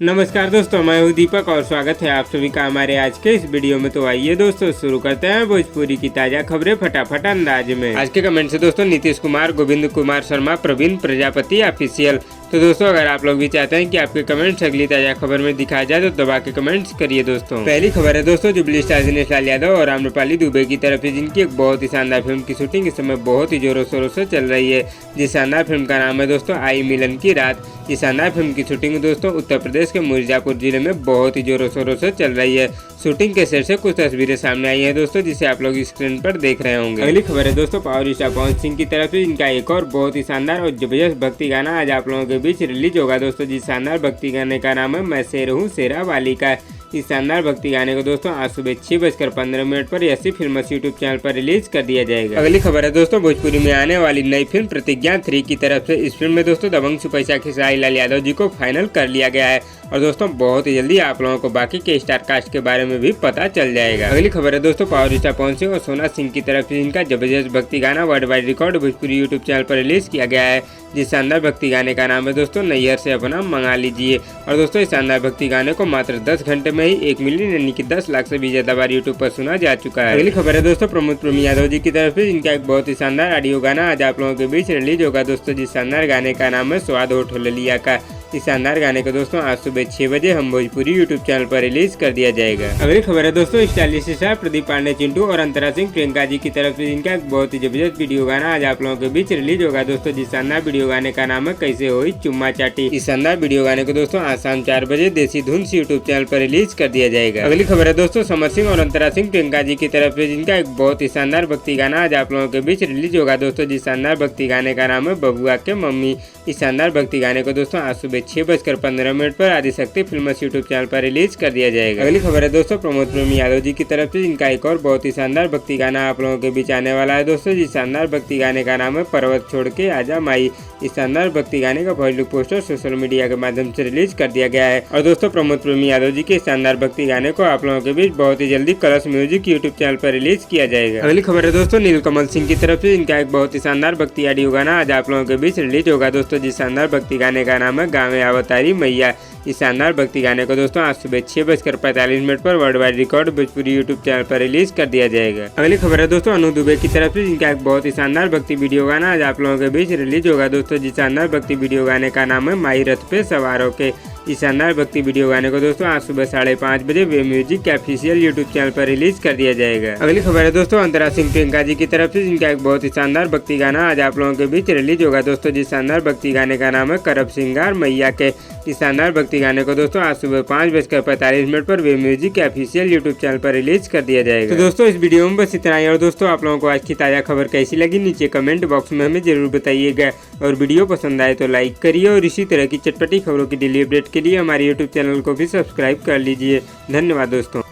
नमस्कार दोस्तों, मैं हूं दीपक और स्वागत है आप सभी का हमारे आज के इस वीडियो में। तो आइए दोस्तों शुरू करते हैं भोजपुरी की ताजा खबरें फटाफट अंदाज में। आज के कमेंट से दोस्तों नीतीश कुमार, गोविंद कुमार शर्मा, प्रवीण प्रजापति ऑफिशियल। तो दोस्तों अगर आप लोग भी चाहते हैं कि आपके कमेंट्स अगली ताजा खबर में दिखाया जाए तो दबा के कमेंट्स करिए दोस्तों। पहली खबर है दोस्तों जुबली स्टार दिनेश लाल यादव और आम्रपाली दुबे की तरफ से, जिनकी एक बहुत ही शानदार फिल्म की शूटिंग इस समय बहुत ही जोरों शोरों से चल रही है। जिस शानदार फिल्म का नाम है दोस्तों आई मिलन की रात। इस शानदार फिल्म की शूटिंग दोस्तों उत्तर प्रदेश के मिर्जापुर जिले में बहुत ही जोरों शोरों से चल रही है। शूटिंग के सेट से कुछ तस्वीरें सामने आई हैं दोस्तों, जिसे आप लोग स्क्रीन पर देख रहे होंगे। अगली खबर है दोस्तों पावर स्टार पवन सिंह की तरफ से, जिनका एक और बहुत ही शानदार और जबरदस्त भक्ति गाना आज आप लोगों के बीच रिलीज होगा दोस्तों। जिस शानदार भक्ति गाने का नाम है मैं शेर हूँ शेरा वाली का। इस शानदार भक्ति गाने को दोस्तों आज सुबह 6:15 पर यसी फिल्म यूट्यूब चैनल पर रिलीज कर दिया जाएगा। अगली खबर है दोस्तों भोजपुरी में आने वाली नई फिल्म प्रतिज्ञा 3 की तरफ से। इस फिल्म में दोस्तों दबंग सिपाही खेसारी लाल यादव जी को फाइनल कर लिया गया है और दोस्तों बहुत ही जल्दी आप लोगों को बाकी के स्टार कास्ट के बारे में भी पता चल जाएगा। अगली खबर है दोस्तों पावर स्टार पवन सिंह और सोना सिंह की तरफ से, जिनका जबरदस्त भक्ति गाना world wide record Bhojpuri YouTube channel पर रिलीज किया गया है। जिस शानदार भक्ति गाने का नाम है दोस्तों नैयर से अपना मंगा लीजिए। और दोस्तों इस शानदार भक्ति गाने को मात्र 10 घंटे में ही 1 मिलियन यानी कि 10 लाख से भी ज्यादा बार यूट्यूब पर सुना जा चुका है। अगली खबर है दोस्तों प्रमोद प्रेमी यादव जी की तरफ से, जिनका एक बहुत ही शानदार ऑडियो गाना आज आप लोगों के बीच रिलीज होगा दोस्तों। जिस शानदार गाने का नाम है स्वाद होठ लिया का। इस शानदार गाने को दोस्तों आज सुबह 6 बजे हम भोजपुरी यूट्यूब चैनल पर रिलीज कर दिया जाएगा। अगली खबर है दोस्तों स्टाइलिश स्टार प्रदीप पांडे चिंटू और अंतरा सिंह प्रियंका जी की तरफ से, जिनका एक बहुत ही जबरदस्त वीडियो गाना आज आप लोगों के बीच रिलीज होगा दोस्तों। जिस शानदार वीडियो गाने का नाम है कैसे हुई चुम्मा चाटी। इस शानदार वीडियो गाने को दोस्तों आज शाम 4 बजे देसी धुन यूट्यूब चैनल पर रिलीज कर दिया जाएगा। अगली खबर है दोस्तों समर सिंह और अंतरा सिंह प्रियंका जी की तरफ से, जिनका एक बहुत ही शानदार भक्ति गाना आज आप लोगों के बीच रिलीज होगा दोस्तों। जिस शानदार भक्ति गाने का नाम है बबुआ के मम्मी। इस शानदार भक्ति गाने को दोस्तों आज सुबह 6:15 पर आदिशक्ति फिल्म यूट्यूब चैनल पर रिलीज कर दिया जाएगा। अगली खबर है दोस्तों प्रमोद प्रेमी यादव जी की तरफ से, जिनका एक और बहुत ही शानदार भक्ति गाना आप लोगों के बीच आने वाला है दोस्तों। जिस शानदार भक्ति गाने का नाम है पर्वत छोड़ के आजा माई। इस शानदार भक्ति गाने का first look poster social media के माध्यम से रिलीज कर दिया गया है। और दोस्तों प्रमोद प्रेमी यादव जी के शानदार भक्ति गाने को आप लोगों के बीच बहुत ही जल्दी कलर्स म्यूजिक यूट्यूब चैनल पर रिलीज किया जाएगा। अगली खबर है दोस्तों नीलकमल सिंह की तरफ से, जिनका एक बहुत ही शानदार भक्ति ऑडियो गाना आज आप लोगों के बीच रिलीज होगा दोस्तों। जिस शानदार भक्ति गाने का नाम है गाँव अवतारी मैया। इस शानदार भक्ति गाने को दोस्तों आज सुबह 6:45 पर world wide record Bhojpuri YouTube channel पर रिलीज कर दिया जाएगा। अगली खबर है दोस्तों अनु दुबे की तरफ से, जिनका एक बहुत ही शानदार भक्ति वीडियो गाना आज आप लोगों के बीच रिलीज होगा दोस्तों। जिस शानदार भक्ति वीडियो गाने का नाम है माई रथ पे सवार होके। इस शानदार भक्ति वीडियो गाने को दोस्तों आज सुबह 5:30 बजे वे म्यूजिक के ऑफिशियल यूट्यूब चैनल पर रिलीज कर दिया जाएगा। अगली खबर है दोस्तों अंतरा सिंह प्रियंका जी की तरफ से, जिनका एक बहुत ही शानदार भक्ति गाना आज आप लोगों के बीच रिलीज होगा दोस्तों। जिस शानदार भक्ति गाने का नाम है करब सिंगार मैया के। इस शानदार भक्ति गाने को दोस्तों आज सुबह 5:45 पर वे म्यूजिक के ऑफिशियल यूट्यूब चैनल पर रिलीज कर दिया जाएगा। तो दोस्तों इस वीडियो में बस इतना ही। और दोस्तों आप लोगों को आज की ताजा खबर कैसी लगी नीचे कमेंट बॉक्स में हमें जरूर बताइएगा। और वीडियो पसंद आए तो लाइक करिए और इसी तरह की चटपटी खबरों की डेली अपडेट के लिए हमारे यूट्यूब चैनल को भी सब्सक्राइब कर लीजिए। धन्यवाद दोस्तों।